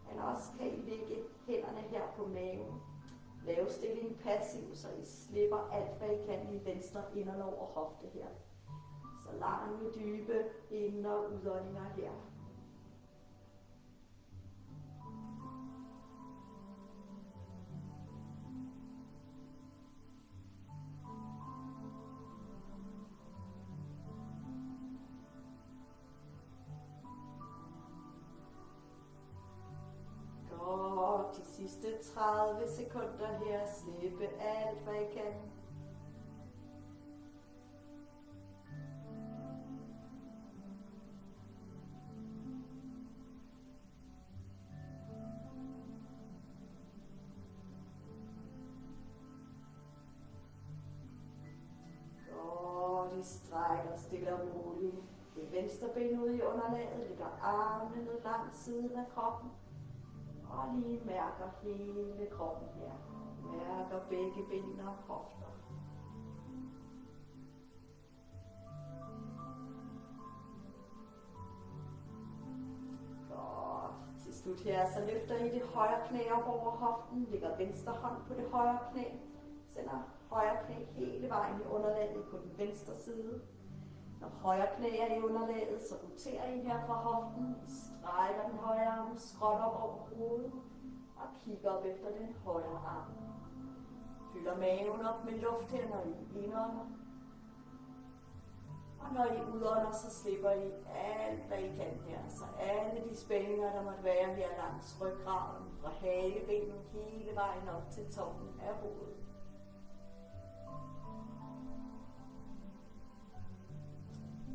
eller også kan I lægge hænderne her på maven. Lave stillingen passiv, så I slipper alt, hvad I kan i venstre inderlov og hofte her. Så lange, dybe ind- og udåndinger her. Godt, de sidste 30 sekunder her. Slippe alt, hvad I kan. Strækker stille og roligt. Det venstre ben ud i underlaget, lægger armene ned langs siden af kroppen. Og lige mærker hele kroppen her. Mærker begge ben og hofter. Godt. Til slut her, så løfter I det højre knæ op over hoften. Lægger venstre hånd på det højre knæ. Sender højre knæ hele vejen i underlaget på den venstre side. Når højre knæ er i underlaget, så roterer I her fra hoften. Strækker den højre arm skråt op over hovedet og kigger op efter den højre arm. Fylder maven op med luft her, når I indånder. Og når I udånder, så slipper I alt, hvad I kan her. Så alle de spændinger, der måtte være her langs ryggraden, fra halebenet hele vejen op til toppen af hovedet.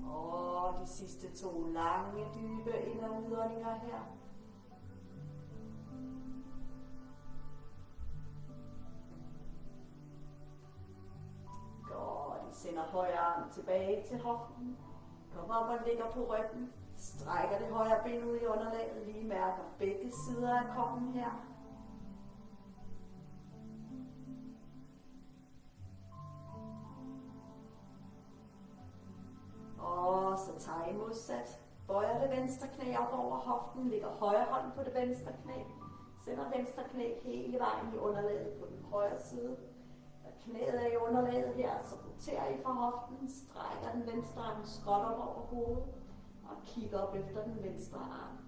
Og de sidste 2 lange, dybe ind- og udåndinger her. Godt, I sender højre arm tilbage til hoften. Kom op og ligger på ryggen. Strækker det højre ben ud i underlaget, lige mærker begge sider af kroppen her. Og så tager I modsat. Bøjer det venstre knæ op over hoften, lægger højre hånd på det venstre knæ. Sender venstre knæ hele vejen i underlaget på den højre side. Og knæet er i underlaget her, så roterer I fra hoften, strækker den venstre arm skråt op over hovedet og kigger op efter den venstre arm.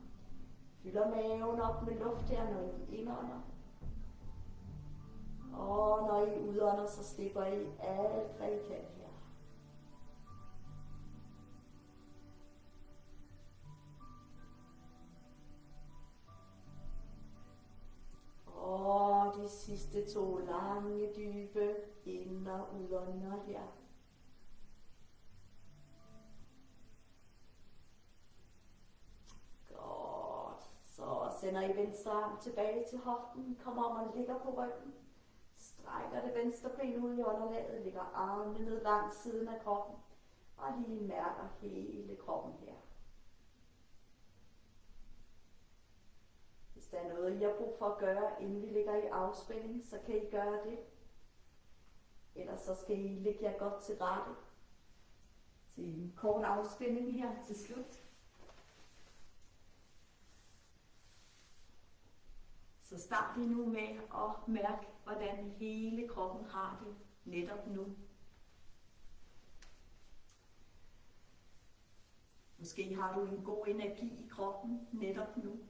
Fylder maven op med luft her, når I indånder. Og når I udånder, så slipper I alt, hvad I kan her. Og de sidste 2 lange, dybe ind- og udånder her. Godt. Så sender I venstre arm tilbage til hoften. Kommer om og ligger på ryggen. Strækker det venstre ben ud i underlaget. Lægger armene ned langs siden af kroppen. Og lige mærker hele kroppen her. Hvis der er noget, I har brug for at gøre, inden vi ligger i afspænding, så kan I gøre det. Ellers så skal I lægge jer godt til rette. Til en kort afspænding her til slut. Så start I nu med at mærke, hvordan hele kroppen har det netop nu. Måske har du en god energi i kroppen netop nu.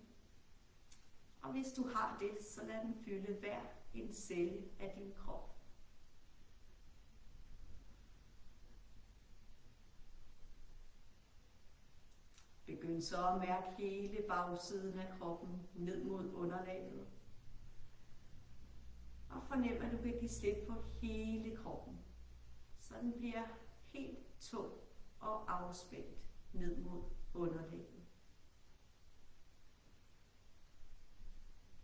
Og hvis du har det, så lad den fylde hver en celle af din krop. Begynd så at mærke hele bagsiden af kroppen ned mod underlaget. Og fornem, at du kan give slip på hele kroppen, så den bliver helt tung og afspændt ned mod underlaget.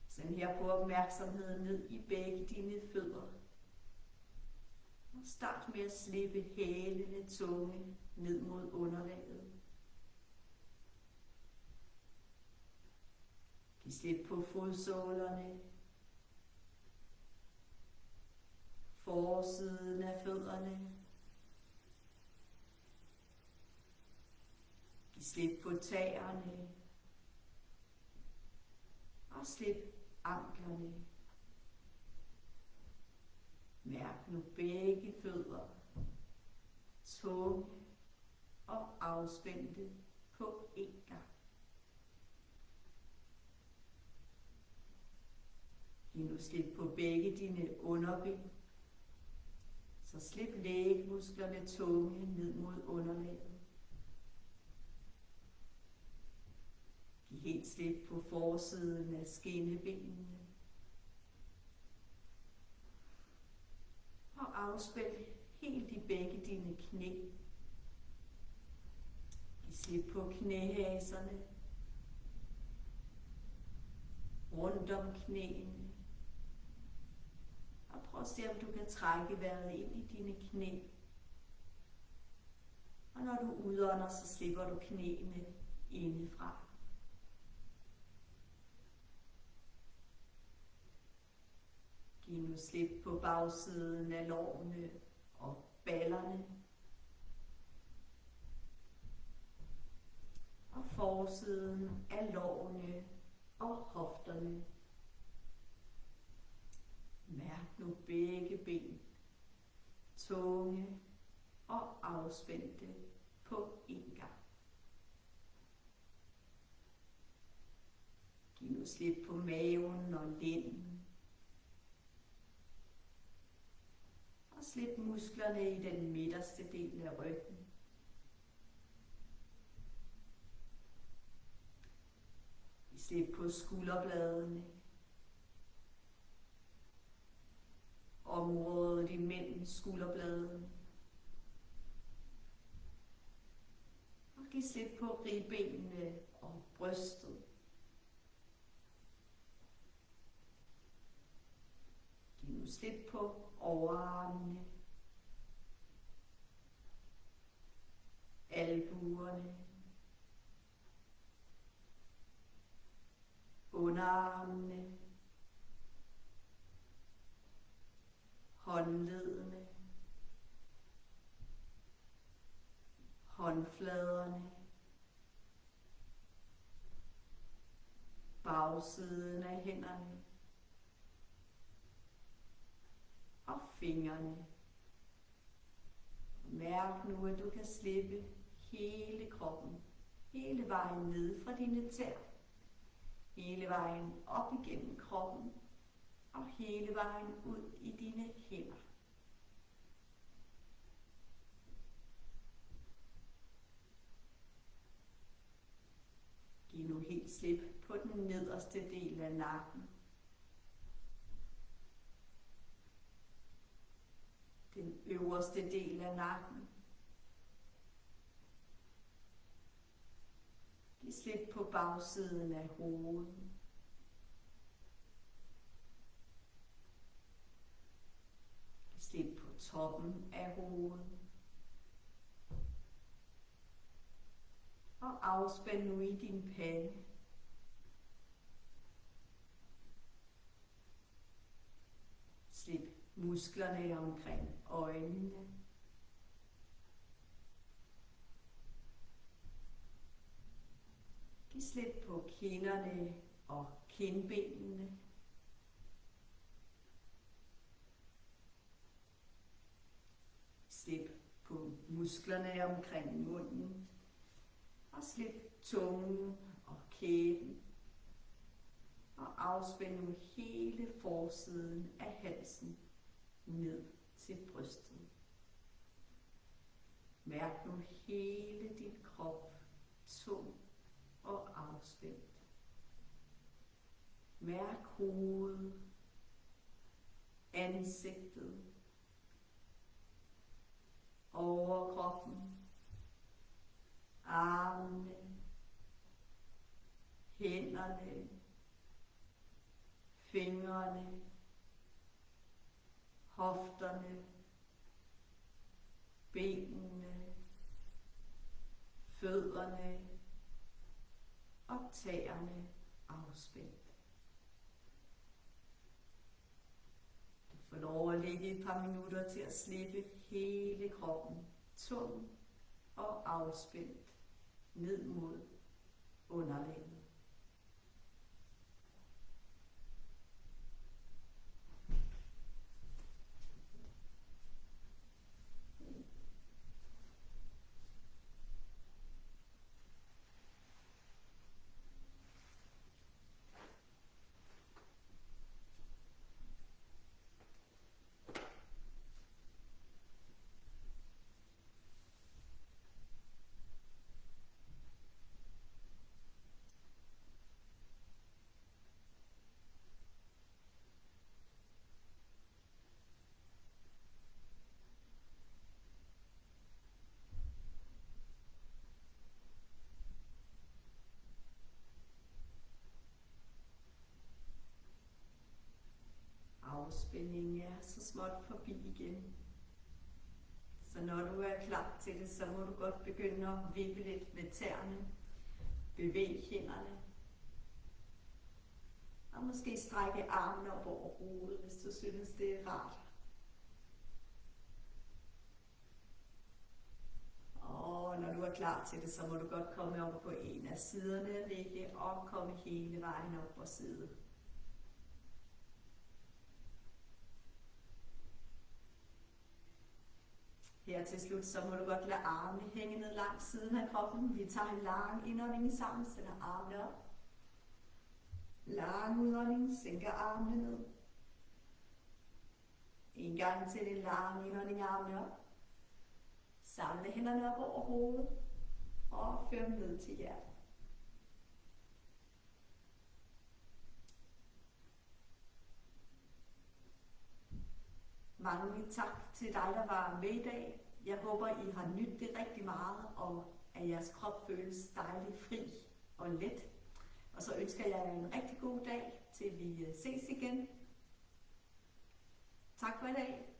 Send her på opmærksomheden ned i begge dine fødder. Og start med at slippe hælene tunge ned mod underlaget. Giv slip på fodsålerne, forsiden af fødderne. Giv slip på tæerne og slip anklerne. Mærk nu begge fødder, tunge og afspændte på en gang. Giv nu slip på begge dine underben, så slip lægmusklerne tunge ned mod underlaget. Giv helt slip på forsiden af skinnebenene. Og afspænd helt i begge dine knæ. Giv slip på knæhaserne. Rundt om knæene. Og prøv at se, om du kan trække vejret ind i dine knæ. Og når du udånder, så slipper du knæene indefra. Giv nu slip på bagsiden af lårene og ballerne. Og forsiden af lårene og hofterne. Mærk nu begge ben, tunge og afspændte på en gang. Giv nu slip på maven og lænden. Og slip musklerne i den midterste del af ryggen. Giv slip på skulderbladene. Området imellem skulderbladene. Og giv slip på ribbenene og brystet. Giv nu slip på overarmene, albuerne, underarmene, håndledene, håndfladerne, bagsiden af hænderne og fingrene. Mærk nu, at du kan slippe hele kroppen, hele vejen ned fra dine tæer, hele vejen op igennem kroppen og hele vejen ud i dine hænder. Giv nu helt slip på den nederste del af nakken. Den øverste del af nakken. Giv slip på bagsiden af hovedet. Giv slip på toppen af hovedet. Og afspænd nu i din pande. Slip musklerne omkring øjnene. Giv slip på kinderne og kindbenene. Slip på musklerne omkring munden. Og slip tungen og kæben. Og afspænd nu hele forsiden af halsen ned til brystet. Mærk nu hele din krop tung og afspændt. Mærk hovedet, ansigtet, overkroppen, armene, hænderne, fingrene, hofterne, benene, fødderne og tæerne afspændt. Du får lov at ligge et par minutter til at slippe hele kroppen tung og afspændt ned mod underlægget. Afspændingen er så småt forbi igen. Så når du er klar til det, så må du godt begynde at vippe lidt med tæerne. Bevæg hænderne. Og måske strække armene op over hovedet, hvis du synes, det er rart. Og når du er klar til det, så må du godt komme op på en af siderne af ligge og komme hele vejen op på siden. Her til slut, så må du godt lade armene hænge ned langs siden af kroppen. Vi tager en lang indånding sammen, sætter armene op. Lang udånding, sænker armene ned. En gang til en lang indånding, armene op. Samle hænderne op over hovedet og før dem ned til hjertet. Mange tak til dig, der var med i dag. Jeg håber, I har nydt det rigtig meget, og at jeres krop føles dejligt fri og let. Og så ønsker jeg jer en rigtig god dag, til vi ses igen. Tak for i dag.